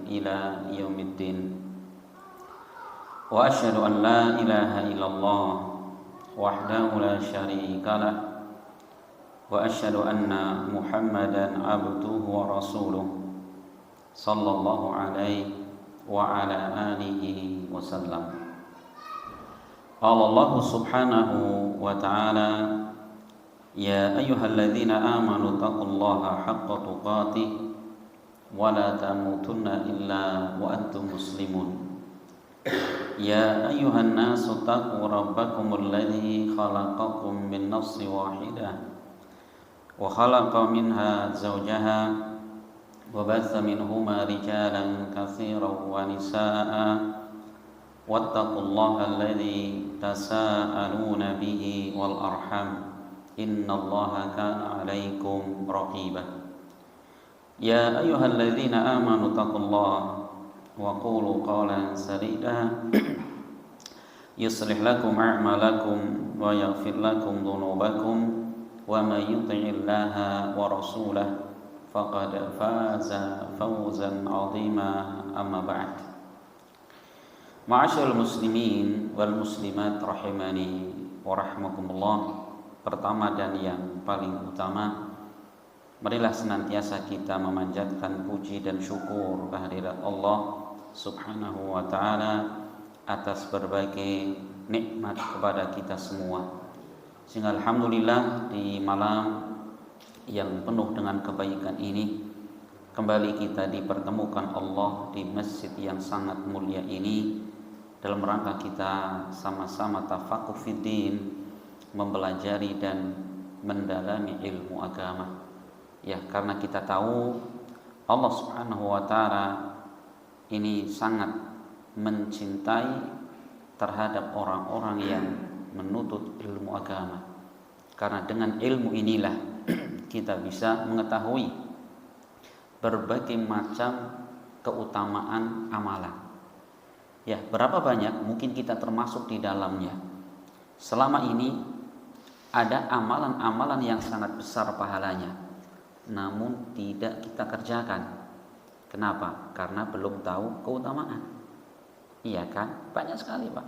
إلى يوم الدين وأشهد أن لا إله إلا الله وحده لا شريك له وأشهد أن محمدا عبده ورسوله صلى الله عليه وعلى آله وسلم. قال الله سبحانه وتعالى: يا أيها الذين آمنوا اتقوا الله حق تقاته ولا تموتن إلا وأنتم مسلمون. يا أيها الناس اتقوا ربكم الذي خلقكم من نفس واحدة وخلق منها زوجها وبث منهما رجالا كثيرا ونساء واتقوا الله الذي تساءلون به والأرحام إن الله كان عليكم رقيبا. يا أيها الذين آمنوا اتقوا الله وقولوا قولا سديدا يصلح لكم أعمالكم ويغفر لكم ذنوبكم ومن يطع الله ورسوله فقد فاز فوزا عظيما. أما بعد. Ma'asyiral muslimin wal muslimat rahimani wa rahmakumullah. Pertama dan yang paling utama, marilah senantiasa kita memanjatkan puji dan syukur kehadirat Allah Subhanahu wa ta'ala atas berbagai nikmat kepada kita semua. Sehingga alhamdulillah di malam yang penuh dengan kebaikan ini kembali kita dipertemukan Allah di masjid yang sangat mulia ini dalam rangka kita sama-sama tafaqquh fiddin, mempelajari dan mendalami ilmu agama. Ya, karena kita tahu Allah Subhanahu wa ta'ala ini sangat mencintai terhadap orang-orang yang menuntut ilmu agama. Karena dengan ilmu inilah kita bisa mengetahui berbagai macam keutamaan amalan. Ya, berapa banyak mungkin kita termasuk di dalamnya. Selama ini ada amalan-amalan yang sangat besar pahalanya, namun tidak kita kerjakan. Kenapa? Karena belum tahu keutamaan. Iya kan? Banyak sekali, Pak.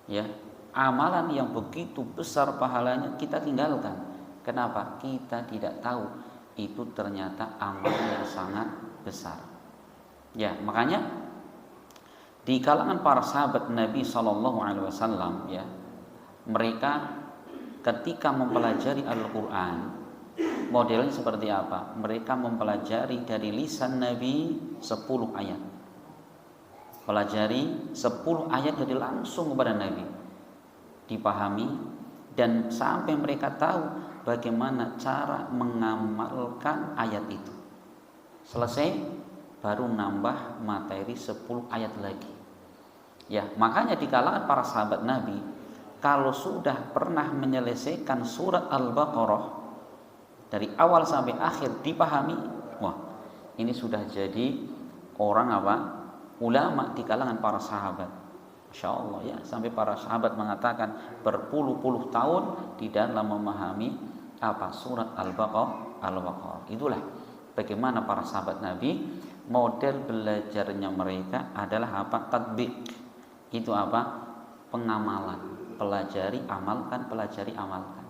Ya, amalan yang begitu besar pahalanya kita tinggalkan. Kenapa? Kita tidak tahu itu ternyata amalan yang sangat besar. Ya, makanya di kalangan para sahabat Nabi SAW, ya, mereka ketika mempelajari Al-Quran, modelnya seperti apa? Mereka mempelajari dari lisan Nabi 10 ayat. Pelajari 10 ayat dari langsung kepada Nabi, dipahami, dan sampai mereka tahu bagaimana cara mengamalkan ayat itu. Selesai, baru nambah materi 10 ayat lagi. Ya, makanya di kalangan para sahabat Nabi, kalau sudah pernah menyelesaikan surat Al-Baqarah dari awal sampai akhir dipahami, wah, ini sudah jadi orang apa? Ulama di kalangan para sahabat. Masya Allah, ya, sampai para sahabat mengatakan berpuluh-puluh tahun di dalam memahami apa surat Al-Baqarah. Itulah bagaimana para sahabat Nabi, model belajarnya mereka adalah apa? Tatbiq. Itu apa? Pengamalan. Pelajari, amalkan, pelajari, amalkan.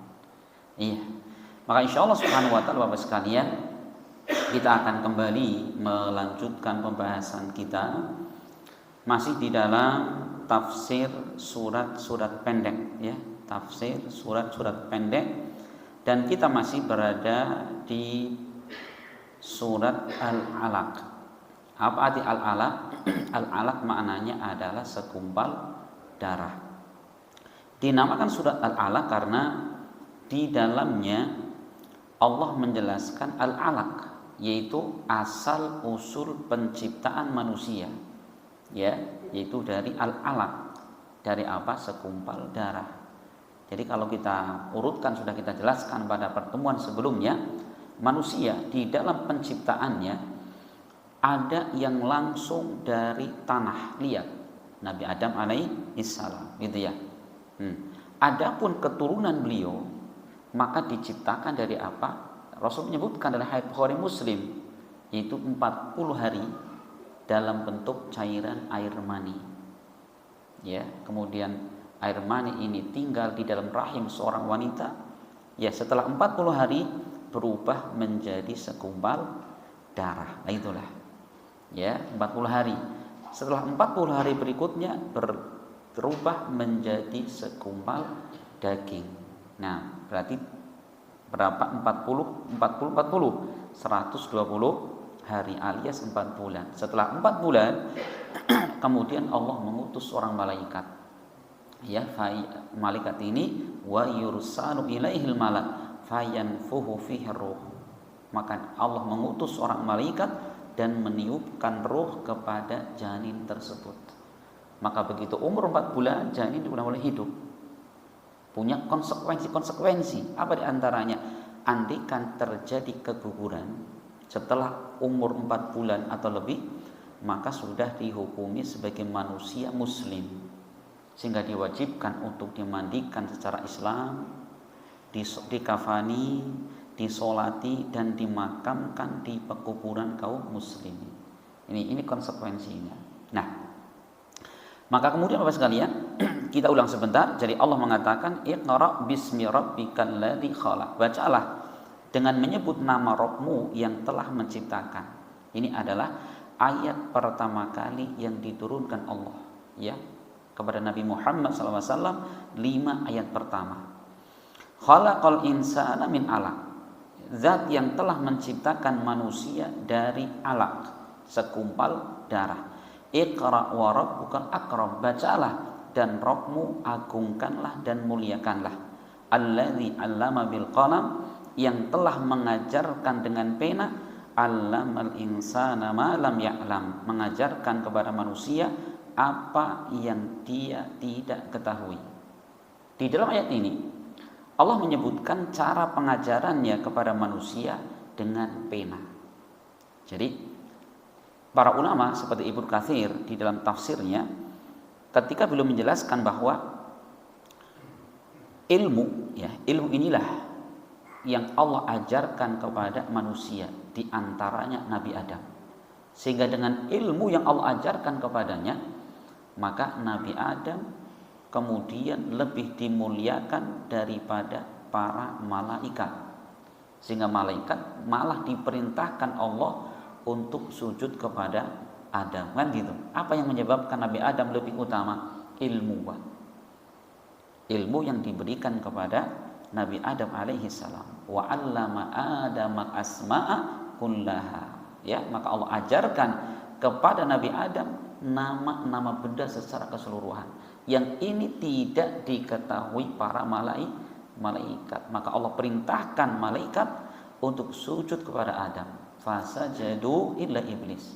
Iya. Maka insya Allah subhanahu wa ta'ala Bapak sekalian, kita akan kembali melanjutkan pembahasan kita masih di dalam tafsir surat-surat pendek, ya, tafsir surat-surat pendek, dan kita masih berada di surat Al-Alaq. Apa arti Al-Alaq? Al-Alaq maknanya adalah segumpal darah. Dinamakan surat Al-Alaq karena di dalamnya Allah menjelaskan Al-Alaq, yaitu asal usul penciptaan manusia, ya, yaitu dari Al-Alaq. Dari apa? Segumpal darah. Jadi kalau kita urutkan, sudah kita jelaskan pada pertemuan sebelumnya, manusia di dalam penciptaannya ada yang langsung dari tanah liat, Nabi Adam alaihissalam, gitu ya. Adapun keturunan beliau maka diciptakan dari apa? Rasul menyebutkan dalam hadits Bukhari Muslim, yaitu 40 hari dalam bentuk cairan air mani. Ya, kemudian air mani ini tinggal di dalam rahim seorang wanita. Ya, setelah 40 hari berubah menjadi segumpal darah. Nah, itulah. Ya, 40 hari. Setelah 40 hari berikutnya berubah menjadi segumpal daging. Nah, berarti berapa? 120 hari alias 4 bulan. Setelah 4 bulan kemudian Allah mengutus seorang malaikat. Ya, malaikat ini wa yursalu ilaihil malak fayanfuhu fihi ruh. Maka Allah mengutus seorang malaikat dan meniupkan ruh kepada janin tersebut. Maka begitu umur 4 bulan janin sudah mulai hidup. Punya konsekuensi. Apa diantaranya? Andaikan terjadi keguguran setelah umur 4 bulan atau lebih, maka sudah dihukumi sebagai manusia muslim, sehingga diwajibkan untuk dimandikan secara Islam, dikafani, disolati, dan dimakamkan di pekuburan kaum muslimin. Ini konsekuensinya. Nah, maka kemudian Bapak sekalian, kita ulang sebentar. Jadi Allah mengatakan, Iqra bismi rabbikal ladzi khalaq. Bacalah dengan menyebut nama Rabbmu yang telah menciptakan. Ini adalah ayat pertama kali yang diturunkan Allah, ya, kepada Nabi Muhammad SAW. 5 ayat pertama. Khalaqal insana min alaq. Zat yang telah menciptakan manusia dari alaq, segumpal darah. Iqra wa rabbukal akram. Bacalah dan Rabbmu agungkanlah dan muliakanlah. Alladzi 'allama bil qalam, yang telah mengajarkan dengan pena. 'Allamal insana ma lam ya'lam, mengajarkan kepada manusia apa yang dia tidak ketahui. Di dalam ayat ini Allah menyebutkan cara pengajarannya kepada manusia dengan pena. Jadi para ulama seperti Ibnu Katsir di dalam tafsirnya ketika belum menjelaskan bahwa ilmu inilah yang Allah ajarkan kepada manusia, di antaranya Nabi Adam. Sehingga dengan ilmu yang Allah ajarkan kepadanya, maka Nabi Adam kemudian lebih dimuliakan daripada para malaikat. Sehingga malaikat malah diperintahkan Allah untuk sujud kepada Adam, kan gitu. Apa yang menyebabkan Nabi Adam lebih utama? Ilmu yang diberikan kepada Nabi Adam alaihi salam. Wa 'allama Adama asma'a kullaha. Ya, maka Allah ajarkan kepada Nabi Adam nama-nama benda secara keseluruhan. Yang ini tidak diketahui para malaikat. Maka Allah perintahkan malaikat untuk sujud kepada Adam. Fasajadu illa iblis.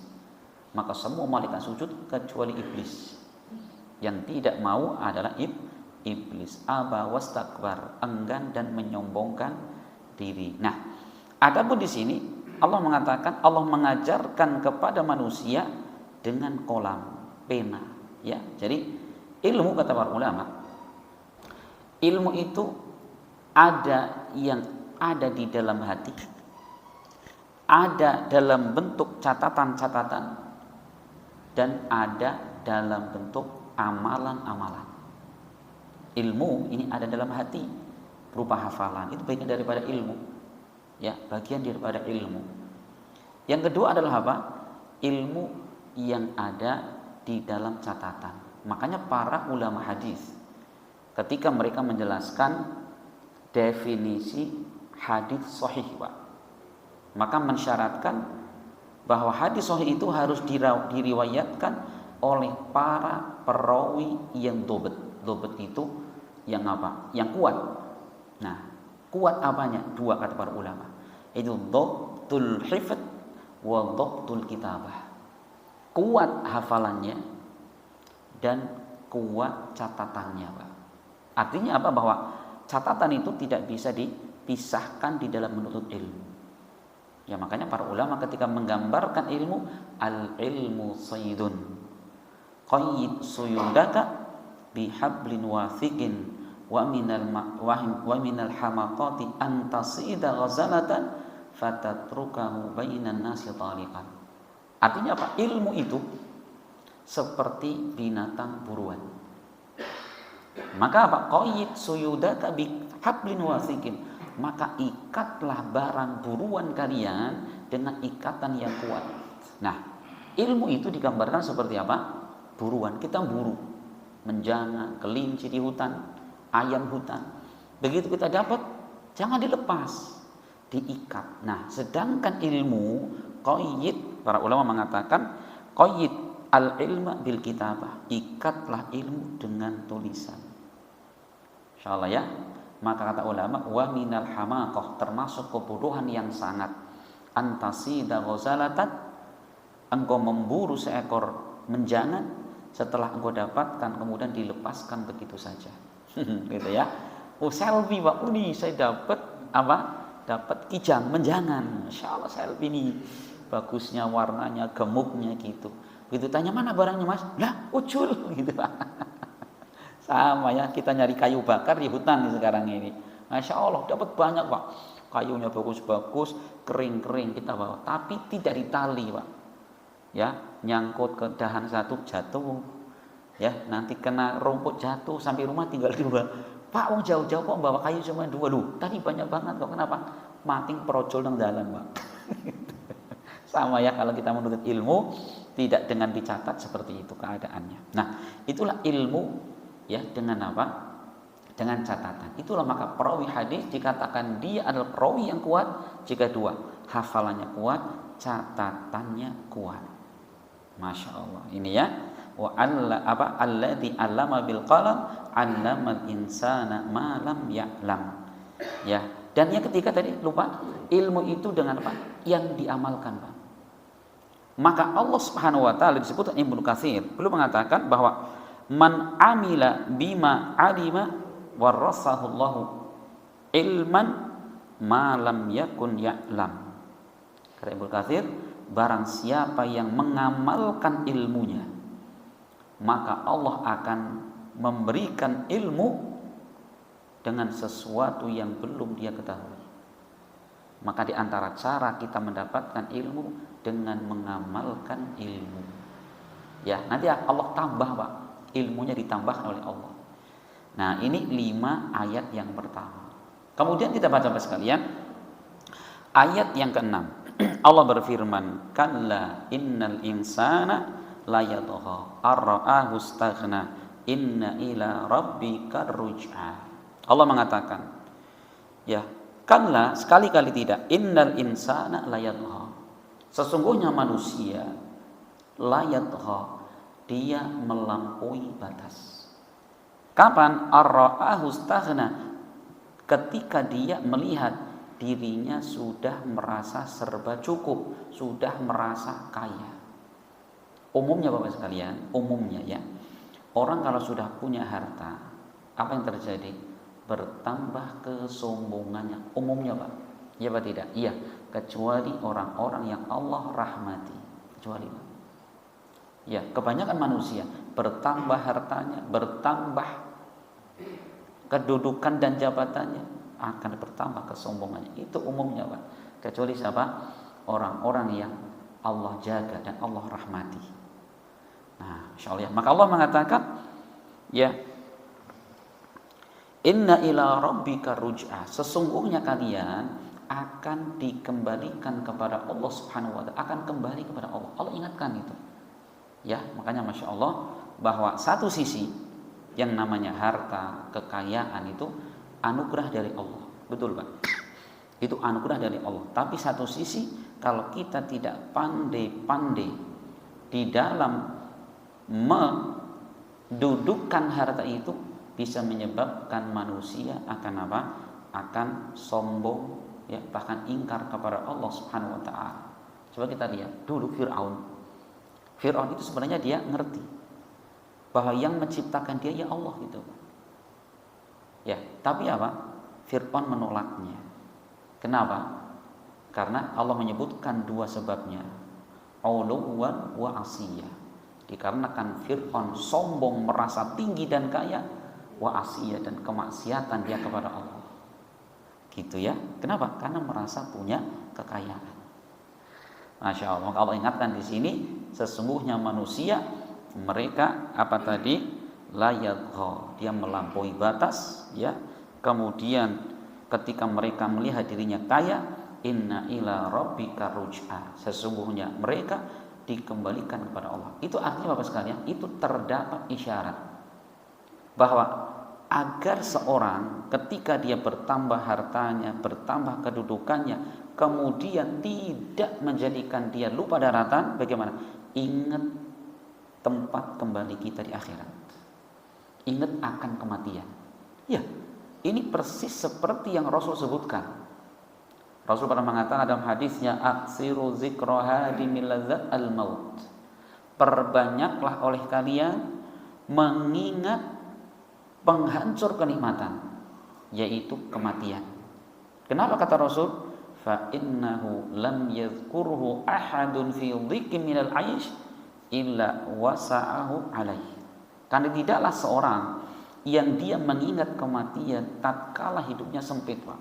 Maka semua malaikat sujud kecuali iblis. Yang tidak mau adalah iblis. Aba wastakbar, enggan dan menyombongkan diri. Nah, adapun di sini Allah mengatakan Allah mengajarkan kepada manusia dengan kolam, pena, ya. Jadi ilmu, kata para ulama, ilmu itu ada yang ada di dalam hati, ada dalam bentuk catatan-catatan, dan ada dalam bentuk amalan-amalan. Ilmu ini ada dalam hati berupa hafalan, itu bagian daripada ilmu, ya, bagian daripada ilmu. Yang kedua adalah apa? Ilmu yang ada di dalam catatan. Makanya para ulama hadis ketika mereka menjelaskan definisi hadis sahih, Pak, maka mensyaratkan bahwa hadis sahih itu harus diriwayatkan oleh para perawi yang dobet. Dobet itu yang apa? Yang kuat. Nah, kuat apanya? 2 kata para ulama. Itu dhabtul hifdz wa dhabtul kitabah. Kuat hafalannya dan kuat catatannya, Pak. Artinya apa? Bahwa catatan itu tidak bisa dipisahkan di dalam menuntut ilmu. Ya, makanya para ulama ketika menggambarkan ilmu, al-ilmu saydun qayyid suyudaka bihablin wathiqin wa minal hamaqati an tasida ghazalatan fatatrukahu bainan nasi taliqan. Artinya apa? Ilmu itu seperti binatang buruan. Maka apa? Qayyid suyudaka bihablin wasikin. Maka ikatlah barang buruan kalian dengan ikatan yang kuat. Nah, ilmu itu digambarkan seperti apa? Buruan. Kita buru, menjana kelinci di hutan, ayam hutan. Begitu kita dapat, jangan dilepas, diikat. Nah, sedangkan ilmu qayyid, para ulama mengatakan qayyid al-ilma bil kitabah. Ikatlah ilmu dengan tulisan. Insyaallah ya. Maka kata ulama, wa minal hamaqah, termasuk kebodohan yang sangat, antasida ghazalatan, engkau memburu seekor menjangan, setelah engkau dapatkan kemudian dilepaskan begitu saja. Gitu ya. Oh, selfie Pak, ini saya dapat apa? Dapat kijang menjangan. Insyaallah selfie ini bagusnya, warnanya, gemuknya gitu. Begitu tanya mana barangnya Mas? Lah, ucul gitu Pak. Sama ya, kita nyari kayu bakar di hutan nih sekarang ini. Masya Allah, dapat banyak Pak. Kayunya bagus-bagus, kering-kering kita bawa. Tapi tidak ditali Pak. Ya, nyangkut ke dahan satu jatuh. Ya, nanti kena rumput jatuh, sampai rumah tinggal 2. Pak, wong jauh-jauh kok bawa kayu cuma 2. Loh, tadi banyak banget kok. Kenapa? Mating perojol nang dalan Pak. Sama ya, kalau kita menuntut ilmu, tidak dengan dicatat seperti itu keadaannya. Nah, itulah ilmu. Ya, dengan apa? Dengan catatan. Itulah maka perawi hadis dikatakan dia adalah perawi yang kuat jika 2, hafalannya kuat, catatannya kuat. Masya Allah. Ini ya. Wa alladzi 'allama bil qalam 'allamal insana ma lam ya'lam. Ya. Dan yang ketiga tadi lupa, ilmu itu dengan apa? Yang diamalkan, Pak. Maka Allah Subhanahu wa taala disebut Ibnu Katsir belum mengatakan bahwa man amila bima alima warasahullahu ilman ma lam yakun ya'lam. Kata Ibnu Katsir, barang siapa yang mengamalkan ilmunya, maka Allah akan memberikan ilmu dengan sesuatu yang belum dia ketahui. Maka di antara cara kita mendapatkan ilmu dengan mengamalkan ilmu. Ya, nanti Allah tambah, Pak. Ilmunya ditambahkan oleh Allah. Nah, ini 5 ayat yang pertama. Kemudian kita baca sekalian ayat yang ke-6. Allah berfirman, "Kalla innal insana layatgha ar-ra'ahu istaghna inna ila rabbika ruj'a." Allah mengatakan, ya, kalla, sekali-kali tidak, innal insana layatgha. Sesungguhnya manusia layatgha, dia melampaui batas. Kapan? Ar-ra'ahu istaghna, ketika dia melihat dirinya sudah merasa serba cukup, sudah merasa kaya. Umumnya Bapak sekalian, umumnya ya, orang kalau sudah punya harta, apa yang terjadi? Bertambah kesombongannya. Umumnya Pak, iya Pak tidak? Iya, kecuali orang-orang yang Allah rahmati. Kecuali Pak. Ya, kebanyakan manusia bertambah hartanya, bertambah kedudukan dan jabatannya, akan bertambah kesombongannya. Itu umumnya Pak. Kecuali siapa? Orang-orang yang Allah jaga dan Allah rahmati. Nah, insyaallah ya. Maka Allah mengatakan, ya, inna ila rabbika ruj'a, sesungguhnya kalian akan dikembalikan kepada Allah Subhanahu wa taala, akan kembali kepada Allah. Allah ingatkan itu. Ya, makanya Masya Allah bahwa satu sisi yang namanya harta, kekayaan itu anugerah dari Allah. Betul Pak? Itu anugerah dari Allah. Tapi satu sisi kalau kita tidak pandai-pandai di dalam mendudukkan harta itu, bisa menyebabkan manusia akan apa? Akan sombong, ya, bahkan ingkar kepada Allah Subhanahu wa taala. Coba kita lihat dulu Fir'aun itu sebenarnya dia ngerti bahwa yang menciptakan dia ya Allah gitu. Ya, tapi apa? Fir'aun menolaknya. Kenapa? Karena Allah menyebutkan 2 sebabnya. Uluwan wa asiyah. Dikarenakan Fir'aun sombong, merasa tinggi dan kaya, wa asiyah, dan kemaksiatan dia kepada Allah. Gitu ya. Kenapa? Karena merasa punya kekayaan. Masya Allah. Maka Allah ingatkan di sini, sesungguhnya manusia mereka apa tadi, la yadgha, dia melampaui batas, ya. Kemudian ketika mereka melihat dirinya kaya, inna ila rabbika ruj'a, sesungguhnya mereka dikembalikan kepada Allah. Itu artinya Bapak sekalian, itu terdapat isyarat bahwa agar seorang ketika dia bertambah hartanya, bertambah kedudukannya, kemudian tidak menjadikan dia lupa daratan, bagaimana? Ingat tempat kembali kita di akhirat. Ingat akan kematian. Ya, ini persis seperti yang Rasul sebutkan. Rasul pernah mengatakan dalam hadisnya, aksiru zikra hadimil ladzat al-maut. Perbanyaklah oleh kalian mengingat penghancur kenikmatan, yaitu kematian. Kenapa kata Rasul? Fa innahu lam yadhkurhu ahadun fi dhikin minal 'aish illa wasa'ahu alaihi. Karena tidaklah seorang yang dia mengingat kematian tatkala hidupnya sempit, Pak.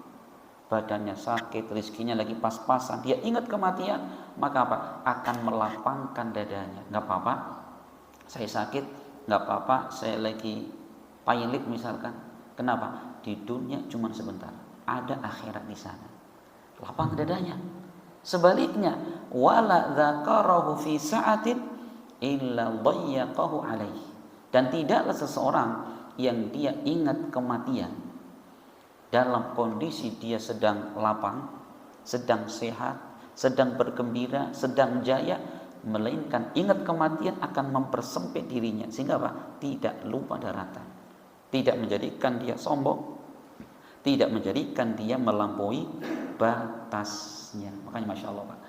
Badannya sakit, rezekinya lagi pas-pasan, dia ingat kematian, maka apa? Akan melapangkan dadanya. Enggak apa-apa, saya sakit, enggak apa-apa, saya lagi pilot misalkan. Kenapa? Di dunia cuma sebentar, ada akhirat di sana. Lapang dadanya. Sebaliknya, wala dzakarahu fi sa'atin illa dhayyaqahu alaihi. Dan tidaklah seseorang yang dia ingat kematian dalam kondisi dia sedang lapang, sedang sehat, sedang bergembira, sedang jaya, melainkan ingat kematian akan mempersempit dirinya, sehingga apa? Tidak lupa daratan, tidak menjadikan dia sombong, tidak menjadikan dia melampaui batasnya. Makanya Masya Allah, Pak.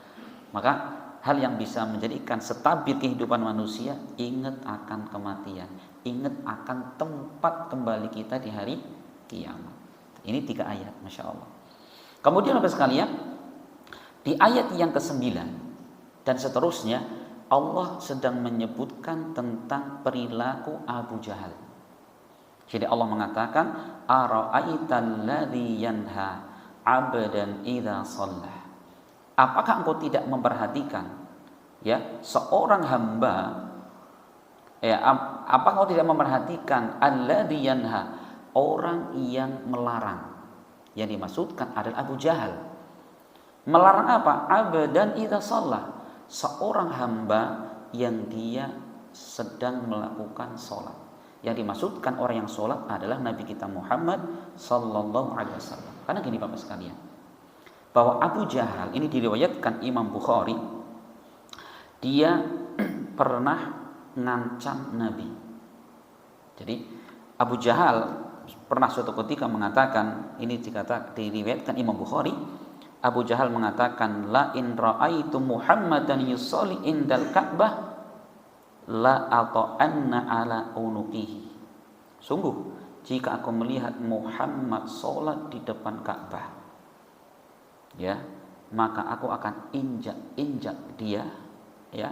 Maka hal yang bisa menjadikan stabil kehidupan manusia, ingat akan kematian, ingat akan tempat kembali kita di hari kiamat. Ini 3 ayat, Masya Allah. Kemudian Bapak sekalian, di ayat yang ke-9 dan seterusnya, Allah sedang menyebutkan tentang perilaku Abu Jahal. Jadi Allah mengatakan, ara'aital ladzi yanha 'abdan idza shalla. Apakah engkau tidak memperhatikan, ya, seorang hamba, ya, apakah engkau tidak memperhatikan alladzi yanha, orang yang melarang? Yang dimaksudkan adalah Abu Jahal. Melarang apa? Abdan idza shalla, seorang hamba yang dia sedang melakukan sholat. Yang dimaksudkan orang yang sholat adalah Nabi kita Muhammad sallallahu alaihi wasallam. Karena gini Bapak sekalian, bahwa Abu Jahal ini diriwayatkan Imam Bukhari, dia pernah ngancam Nabi. Jadi Abu Jahal pernah suatu ketika mengatakan, ini diriwayatkan Imam Bukhari, Abu Jahal mengatakan, la in ra'aitu Muhammadan yusolli indal Ka'bah la ata'anna ala unuqihi. Sungguh, jika aku melihat Muhammad sholat di depan Ka'bah, ya, maka aku akan injak dia, ya,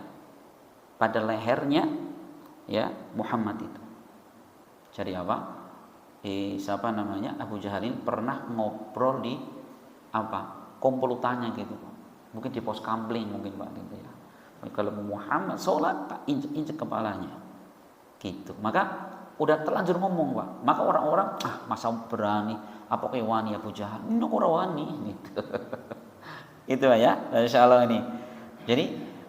pada lehernya, ya, Muhammad itu. Jadi apa? Siapa namanya? Abu Jahal ini pernah ngobrol di apa? Komplotannya gitu, mungkin di pos kamling mungkin Pak gitu ya. Kalau Muhammad sholat, tak injak kepalanya, gitu. Maka udah terlanjur ngomong, Pak. Maka orang-orang, masa berani? Apa kayak wani Abu Jahal? Ini orang wani, gitu. Itu ya, Insya Allah ini. Jadi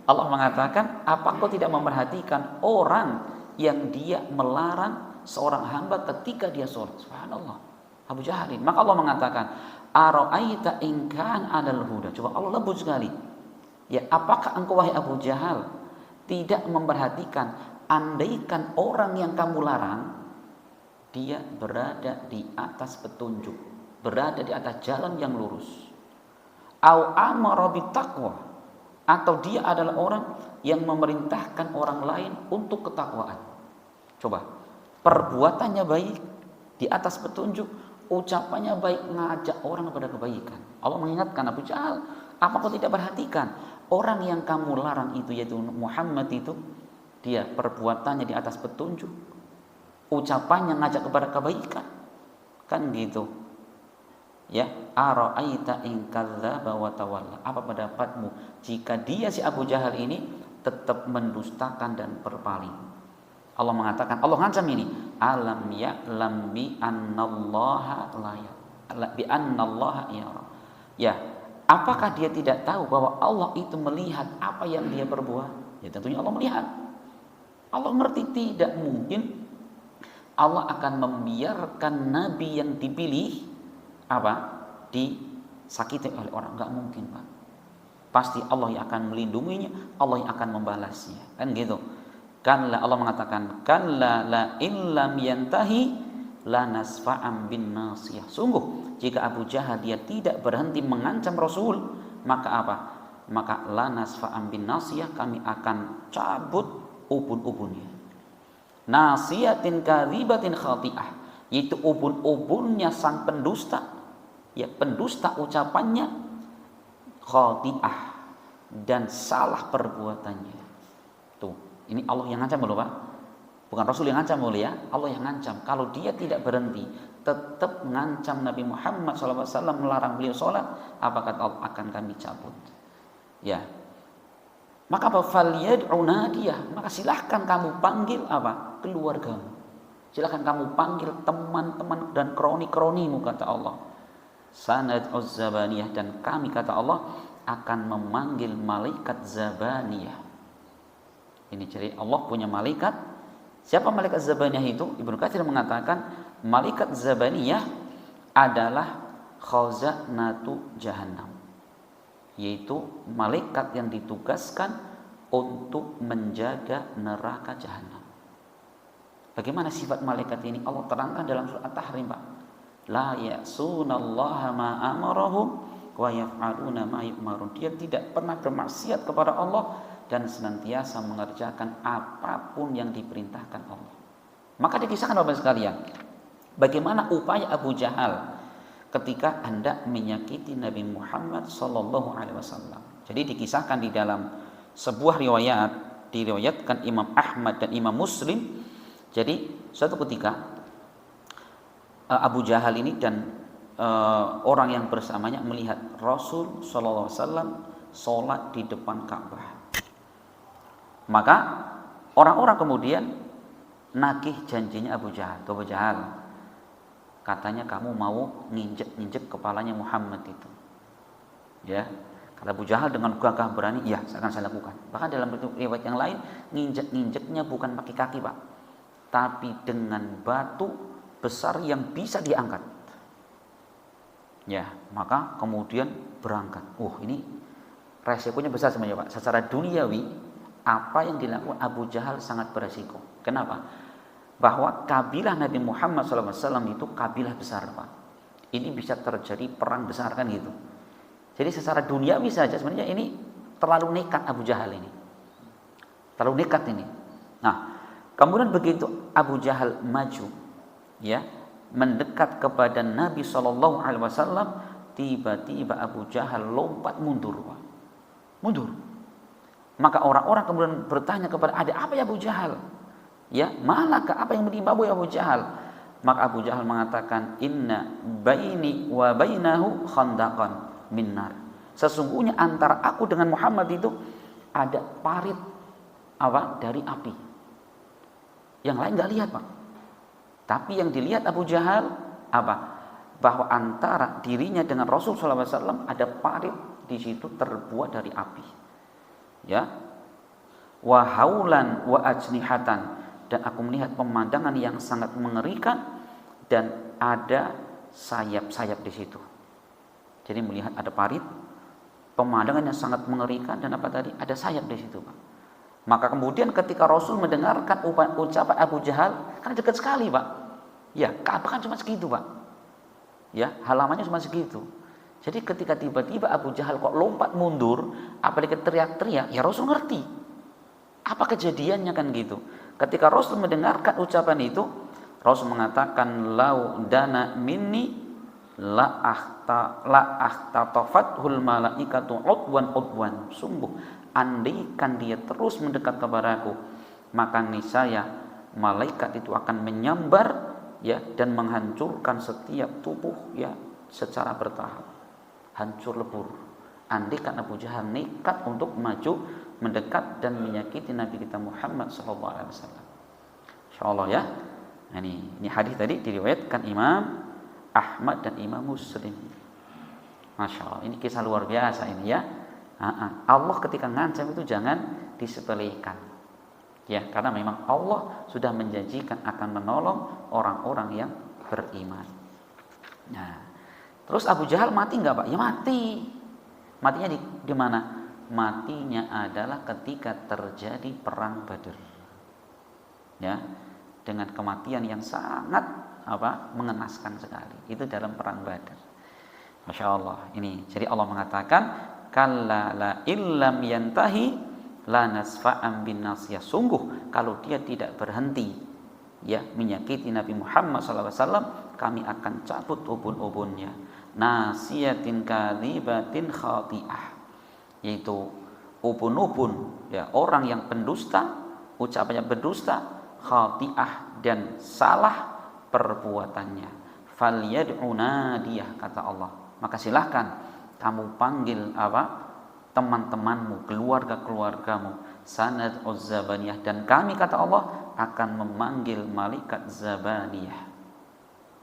Allah mengatakan, apa kau tidak memperhatikan orang yang dia melarang seorang hamba ketika dia sholat? Subhanallah, Abu Jahal. Maka Allah mengatakan, ara'aita in kana 'alal huda. Coba Allah lembut sekali. Ya, apakah engkau wahai Abu Jahal tidak memperhatikan, andaikan orang yang kamu larang dia berada di atas petunjuk, berada di atas jalan yang lurus, au amara bittaqwa, atau dia adalah orang yang memerintahkan orang lain untuk ketakwaan. Coba, perbuatannya baik, di atas petunjuk, ucapannya baik, ngajak orang kepada kebaikan. Allah mengingatkan Abu Jahal, apa kau tidak perhatikan orang yang kamu larang itu, yaitu Muhammad itu, dia perbuatannya di atas petunjuk, ucapannya ngajak kepada kebaikan, kan gitu, ya. ara'aita in kadzdzaba wa tawalla. Apa pendapatmu jika dia si Abu Jahal ini tetap mendustakan dan berpaling? Allah mengatakan, Allah ngancam ini, alam ya'lam bi annallaha la ya bi annallaha yara. Ya, apakah dia tidak tahu bahwa Allah itu melihat apa yang dia perbuat? Ya tentunya Allah melihat. Allah ngerti tidak mungkin Allah akan membiarkan nabi yang dipilih disakiti oleh orang. Enggak mungkin, Pak. Pasti Allah yang akan melindunginya, Allah yang akan membalasnya. Kan gitu. Kalla, Allah mengatakan, kalla la illam yantahi lanasfa'am bin nasiyah. Sungguh jika Abu Jahal dia tidak berhenti mengancam Rasul, maka apa? Maka lanasfa'am bin nasiyah, kami akan cabut ubun-ubunnya. Nasiyatin kadhibatin khati'ah, yaitu ubun-ubunnya sang pendusta, ya pendusta ucapannya, khati'ah, dan salah perbuatannya. Tuh, ini Allah yang ngancam loh, Pak. Bukan Rasul yang ngancam boleh ya, Allah yang ngancam. Kalau dia tidak berhenti, tetap ngancam Nabi Muhammad SAW, melarang beliau sholat, apa kata Allah? Akan kami cabut. Ya. Maka apa? Falyad'u nadiyah, maka silahkan kamu panggil apa? Keluargamu. Silahkan kamu panggil teman-teman dan kroni-kronimu, kata Allah. Sanad'uz zabaniyah, dan kami, kata Allah, akan memanggil malaikat zabaniyah. Ini ciri Allah punya malaikat. Siapa malaikat zabaniyah itu? Ibnu Katsir mengatakan malaikat zabaniyah adalah khazanatu jahannam, yaitu malaikat yang ditugaskan untuk menjaga neraka jahanam. Bagaimana sifat malaikat ini? Allah terangkan dalam surat At-Tahrim, Pak. La ya'sunallaha ma amarahum wa yaf'aluna ma yu'marun. Dia tidak pernah bermaksiat kepada Allah dan senantiasa mengerjakan apapun yang diperintahkan Allah. Maka dikisahkan Bapak sekalian, bagaimana upaya Abu Jahal ketika hendak menyakiti Nabi Muhammad SAW. Jadi dikisahkan di dalam sebuah riwayat, diriwayatkan Imam Ahmad dan Imam Muslim. Jadi suatu ketika Abu Jahal ini dan orang yang bersamanya melihat Rasul SAW sholat di depan Ka'bah. Maka orang-orang kemudian nagih janjinya Abu Jahal. Abu Jahal, katanya kamu mau nginjek kepalanya Muhammad itu. Ya, kata Abu Jahal dengan gagah berani, iya akan saya lakukan. Bahkan dalam riwayat yang lain, nginjeknya bukan pakai kaki, Pak, tapi dengan batu besar yang bisa diangkat. Ya, maka kemudian berangkat. Ini resikonya besar sebenarnya, Pak. Secara duniawi, apa yang dilakukan Abu Jahal sangat beresiko. Kenapa? Bahwa kabilah Nabi Muhammad SAW itu kabilah besar, Pak. Ini bisa terjadi perang besar, kan gitu. Jadi secara duniawi saja sebenarnya ini terlalu nekat Abu Jahal ini. Terlalu nekat ini. Nah, kemudian begitu Abu Jahal maju, ya, mendekat kepada Nabi SAW, tiba-tiba Abu Jahal lompat mundur, Pak. Mundur. Maka orang-orang kemudian bertanya kepada, ada apa ya Abu Jahal? Ya, malakah, apa yang menimpa Abu Jahal? Maka Abu Jahal mengatakan, inna baini wa bainahu khandaqan min nar. Sesungguhnya antara aku dengan Muhammad itu ada parit dari api. Yang lain enggak lihat, Pak. Tapi yang dilihat Abu Jahal bahwa antara dirinya dengan Rasul SAW ada parit di situ terbuat dari api. Ya, wa haulan wa ajnihatan, dan aku melihat pemandangan yang sangat mengerikan dan ada sayap-sayap di situ. Jadi melihat ada parit, pemandangan yang sangat mengerikan, dan apa tadi? Ada sayap di situ, Pak. Maka kemudian ketika Rasul mendengarkan ucapan Abu Jahal, kan dekat sekali, Pak. Ya, Ka'bah kan cuma segitu, Pak. Ya, halamannya cuma segitu. Jadi ketika tiba-tiba Abu Jahal kok lompat mundur, apalagi teriak-teriak, ya Rasul ngerti apa kejadiannya, kan gitu. Ketika Rasul mendengarkan ucapan itu, Rasul mengatakan, lau dana minni la ahtatafathul malaikatu udwan. Sungguh, andaikan dia terus mendekat kepadaku, maka niscaya malaikat itu akan menyambar, ya, dan menghancurkan setiap tubuh, ya, secara bertahap, hancur lebur. Andai kan Abu Jahal nekat untuk maju, mendekat dan menyakiti Nabi kita Muhammad SAW. Insyaallah ya. Nah, ini hadis tadi diriwayatkan Imam Ahmad dan Imam Muslim. Masya Allah, ini kisah luar biasa ini ya. Allah ketika ngancam itu jangan disepelekan. Ya, karena memang Allah sudah menjanjikan akan menolong orang-orang yang beriman. Nah, terus Abu Jahal mati nggak Pak? Ya mati. Matinya di mana? Matinya adalah ketika terjadi perang Badar. Ya, dengan kematian yang sangat mengenaskan sekali. Itu dalam perang Badar. Masya Allah. Ini jadi Allah mengatakan, kalla la illam yantahi la nasfa'an bin nasiyah. Sungguh kalau dia tidak berhenti ya menyakiti Nabi Muhammad SAW, kami akan cabut ubun-ubunnya. Nasiyatin kadhibatin khati'ah, yaitu ubun-ubun ya orang yang pendusta, ucapannya berdusta, khati'ah dan salah perbuatannya. Falyad'u nadiyah, kata Allah, maka silahkan kamu panggil teman-temanmu, keluarga-keluargamu, sanad az-zabaniyah, dan kami, kata Allah, akan memanggil malaikat zabaniyah.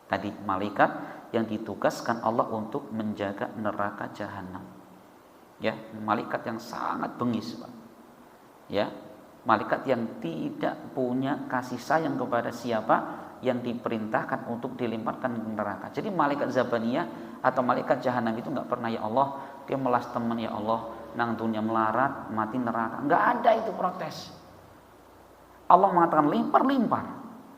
Tadi malaikat yang ditugaskan Allah untuk menjaga neraka jahanam. Ya, malaikat yang sangat bengis, Pak. Ya, malaikat yang tidak punya kasih sayang kepada siapa yang diperintahkan untuk dilemparkan ke neraka. Jadi malaikat zabaniyah atau malaikat jahanam itu nggak pernah, ya Allah, dia melas teman, ya Allah, nang dunia melarat, mati neraka. Nggak ada itu protes. Allah mengatakan limpar,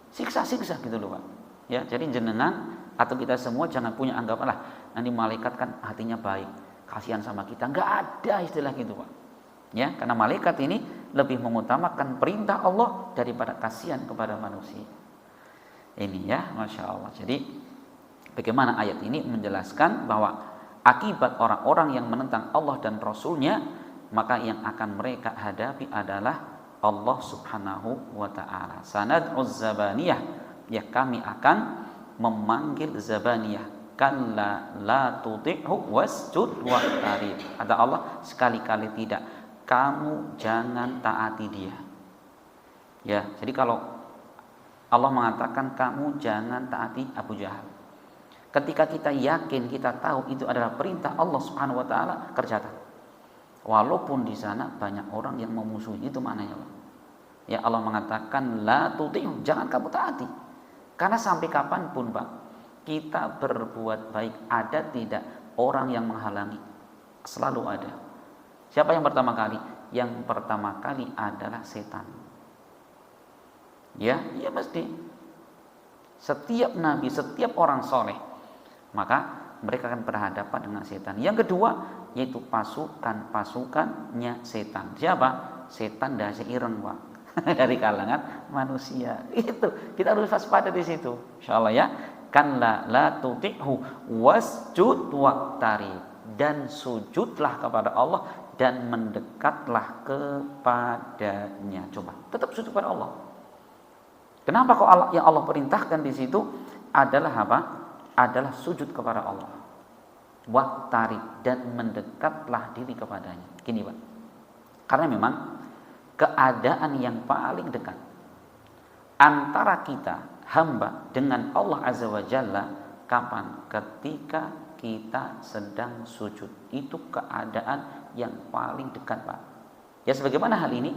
siksa-siksa gitu loh Pak. Ya, jadi jenengan atau kita semua jangan punya anggapan lah nanti malaikat kan hatinya baik, kasihan sama kita. Nggak ada istilah gitu Pak. Ya, karena malaikat ini lebih mengutamakan perintah Allah daripada kasihan kepada manusia. Ini ya, Masya Allah. Jadi bagaimana ayat ini menjelaskan bahwa akibat orang-orang yang menentang Allah dan Rasulnya, maka yang akan mereka hadapi adalah Allah Subhanahu wa ta'ala. Sanad'uz zabaniyah, ya kami akan memanggil zabaniyah. Kalla la tuti'hu wasjud waqtarib. Kata Allah, sekali-kali tidak, kamu jangan taati dia. Ya, jadi kalau Allah mengatakan kamu jangan taati Abu Jahal, ketika kita yakin, kita tahu itu adalah perintah Allah Subhanahu wa ta'ala, kerjakan. Walaupun di sana banyak orang yang memusuhi, itu maknanya Allah. Ya, Allah mengatakan la tuti'u, jangan kamu taati. Karena sampai kapanpun Pak, kita berbuat baik, ada tidak orang yang menghalangi? Selalu ada. Siapa yang pertama kali? Yang pertama kali adalah setan. Ya, iya pasti. Setiap nabi, setiap orang soleh, maka mereka akan berhadapan dengan setan. Yang kedua, yaitu pasukan-pasukannya setan. Siapa? Setan dahsyat ireng Pak. Dari kalangan manusia. Itu kita harus waspada di situ. Insyaallah ya. Kan la tuti'hu wasjud waqtarib, dan sujudlah kepada Allah dan mendekatlah kepadanya. Coba, tetap sujud kepada Allah. Kenapa kok Allah, yang Allah perintahkan di situ adalah apa? Adalah sujud kepada Allah. Waqtarib, dan mendekatlah diri kepadanya. Gini Pak. Karena memang keadaan yang paling dekat antara kita hamba dengan Allah Azza wa Jalla kapan? Ketika kita sedang sujud. Itu keadaan yang paling dekat Pak. Ya, sebagaimana hal ini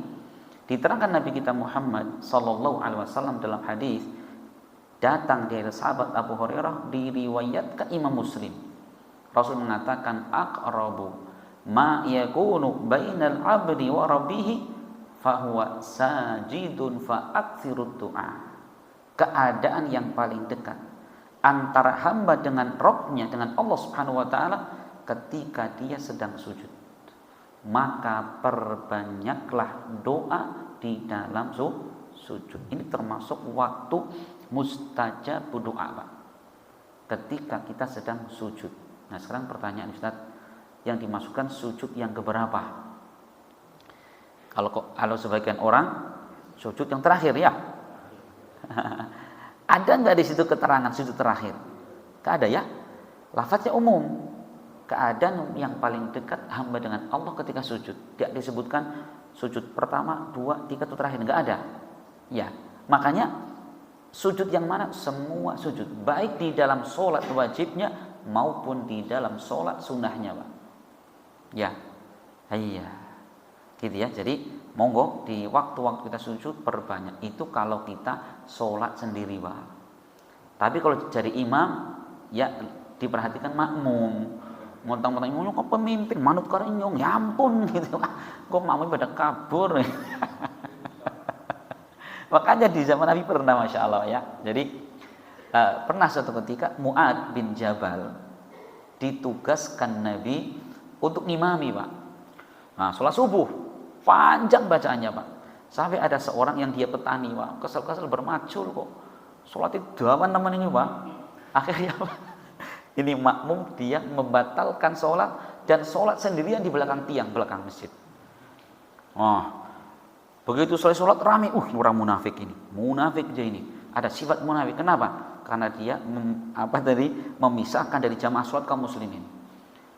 diterangkan Nabi kita Muhammad sallallahu alaihi wasallam dalam hadis datang dari sahabat Abu Hurairah, diriwayatkan Imam Muslim. Rasul mengatakan, aqrabu ma yakunu bainal abdi wa rabbih fahuwa sajidun fa aktsirud du'a. Keadaan yang paling dekat antara hamba dengan Rabb-nya, dengan Allah Subhanahu wa taala, ketika dia sedang sujud. Maka perbanyaklah doa di dalam sujud. Ini termasuk waktu mustajab doa Pak, ketika kita sedang sujud. Nah sekarang pertanyaan Ustaz, yang dimasukkan sujud yang keberapa? Kalau sebagian orang sujud yang terakhir ya. Ada nggak di situ keterangan sujud terakhir? Nggak ada ya. Lafadznya umum. Keadaan yang paling dekat hamba dengan Allah ketika sujud. Tidak disebutkan sujud pertama, 2, 3 itu terakhir, enggak ada. Ya, makanya sujud yang mana? Semua sujud, baik di dalam sholat wajibnya maupun di dalam sholat sunnahnya, Pak. Ya, iya, gitu ya. Jadi monggo di waktu-waktu kita sujud perbanyak. Itu kalau kita sholat sendiri, Pak. Tapi kalau jadi imam, ya diperhatikan makmum. Montang-montang imam kok pemimpin manut karo nyong, ya ampun gitu. Kok makmum pada kabur. Makanya di zaman Nabi pernah, Masya Allah ya. Jadi pernah suatu ketika Mu'ad bin Jabal ditugaskan Nabi untuk ngimami, Pak. Nah, sholat subuh panjang bacaannya, Pak. Sampai ada seorang yang dia petani, Pak, kesel-kesel bermacul kok. Sholat itu dawan teman ini, Pak. Akhirnya ini makmum dia membatalkan sholat dan sholat sendirian di belakang tiang belakang masjid. Oh, begitu selesai sholat rame, orang munafik ini, munafik aja ini, ada sifat munafik. Kenapa? Karena dia memisahkan dari jamaah sholat kaum muslimin.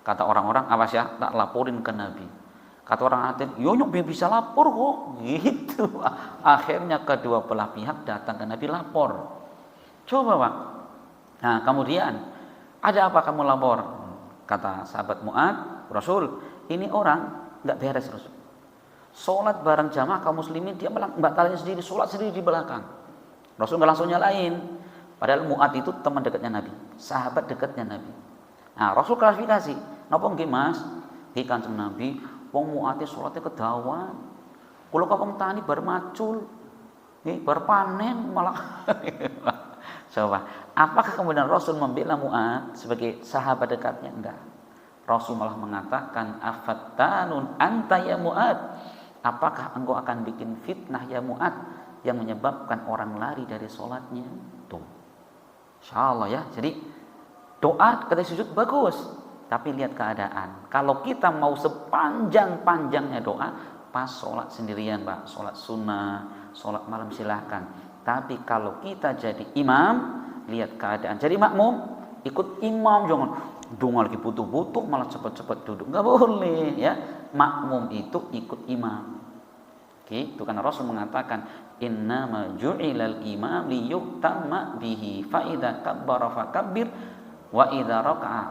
Kata orang-orang, awas ya, tak laporin ke Nabi. Kata orang atin, nyok bisa lapor kok, gitu. Akhirnya kedua belah pihak datang ke Nabi lapor. Coba, Pak. Nah, kemudian ada apa kamu lapor? Kata sahabat Mu'ad, Rasul, ini orang nggak beres, Rasul. Sholat bareng jamaah kaum muslimin, dia batalnya sendiri, sholat sendiri di belakang. Rasul nggak langsung nyalain. Padahal Mu'ad itu teman dekatnya Nabi, sahabat dekatnya Nabi. Nah, Rasul klarifikasi, napa nggih Mas? Nggih Kanjeng Nabi, wong Mu'ad sholatnya kedawan. Kula kok tani bar macul, nggih bar panen malah. Coba, apakah kemudian Rasul membela Mu'ad sebagai sahabat dekatnya? Enggak. Rasul malah mengatakan, afattanun anta ya Mu'ad. Apakah engkau akan bikin fitnah ya Mu'ad yang menyebabkan orang lari dari sholatnya? Tuh, insyaallah ya. Jadi doa ketika sujud bagus, tapi lihat keadaan. Kalau kita mau sepanjang-panjangnya doa, pas sholat sendirian, Pak, sholat sunnah, sholat malam silahkan. Tapi kalau kita jadi imam, lihat keadaan. Jadi makmum, ikut imam, jangan donga lagi butuh-butuh malah cepat-cepat duduk. Enggak boleh ya. Makmum itu ikut imam. Oke, itu karena Rasul mengatakan, innama ju'ilal imam liyutamma bihi fa idza kabbara fakabbir wa idza raka'a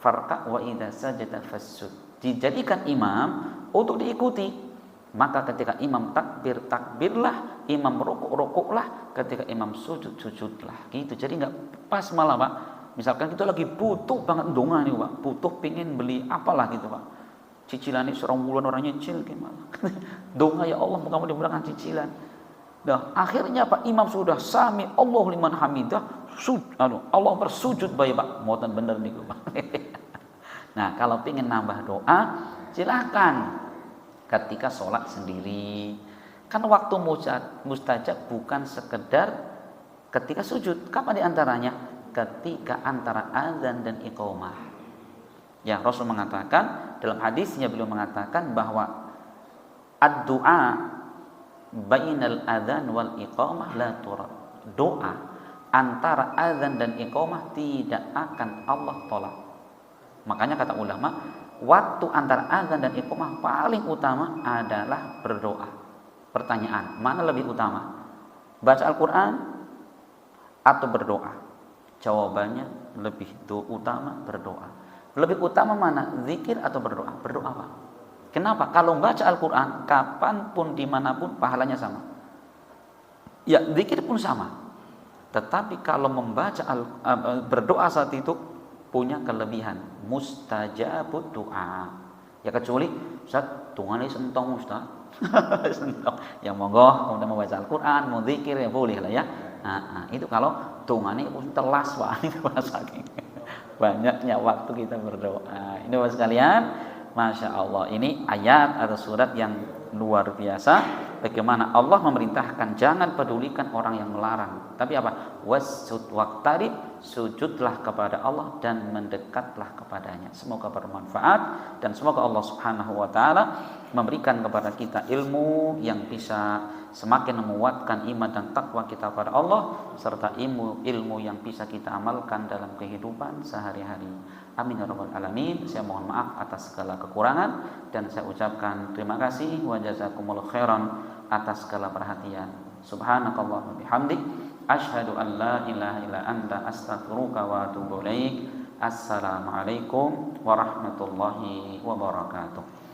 farka wa idza sajada fasjud. Dijadikan imam untuk diikuti. Maka ketika imam takbir, takbirlah, imam rukuk-rukuklah, ketika imam sujud, sujudlah. Gitu. Jadi enggak pas malah, Pak. Misalkan kita lagi butuh banget donga nih, Pak. Butuh pengen beli apalah gitu, Pak. Cicilan ini serong bulan orang nyicil gimana? Donga ya Allah, kamu dimudahkan cicilan. Nah, akhirnya Pak imam sudah sami Allahu liman hamidah, Allah bersujud baik, Pak. Muatan bener nih, Pak. Nah, kalau pengen nambah doa, silakan. Ketika sholat sendiri, kan waktu mustajab bukan sekedar ketika sujud. Kapan diantaranya? Ketika antara azan dan iqamah. Ya, Rasul mengatakan dalam hadisnya, beliau mengatakan bahwa ad-du'a bainal adzan wal iqamah la turad. Doa antara azan dan iqamah tidak akan Allah tolak. Makanya kata ulama, waktu antara azan dan iqamah paling utama adalah berdoa. Pertanyaan, mana lebih utama? Baca Al-Quran atau berdoa? Jawabannya lebih utama berdoa. Lebih utama mana? Zikir atau berdoa? Berdoa, Pak. Kenapa? Kalau baca Al-Quran, kapanpun, dimanapun, pahalanya sama. Ya, zikir pun sama. Tetapi kalau membaca berdoa saat itu punya kelebihan, mustajabud doa. Ya kecuali Ustaz, tungane sentong Ustaz. Sentong. Ya monggo, kemudian membaca Al-Quran, mau zikir ya boleh lah ya. Nah, itu kalau tungane telas, Pak. Itu saking banyaknya waktu kita berdoa. Ini Bapak sekalian, Masya Allah, ini ayat atau surat yang luar biasa bagaimana Allah memerintahkan jangan pedulikan orang yang melarang, tapi apa? Wasjud waqtarib, sujudlah kepada Allah dan mendekatlah kepadanya. Semoga bermanfaat dan semoga Allah Subhanahu wa taala memberikan kepada kita ilmu yang bisa semakin menguatkan iman dan takwa kita pada Allah, serta ilmu yang bisa kita amalkan dalam kehidupan sehari-hari. Amin ya rabbal alamin. Saya mohon maaf atas segala kekurangan dan saya ucapkan terima kasih wa jazakumullahu khairan atas segala perhatian. Subhanakallahumma bihamdik asyhadu an la ilaha illa anta astaghfiruka wa atubu ilaik. Assalamualaikum warahmatullahi wabarakatuh.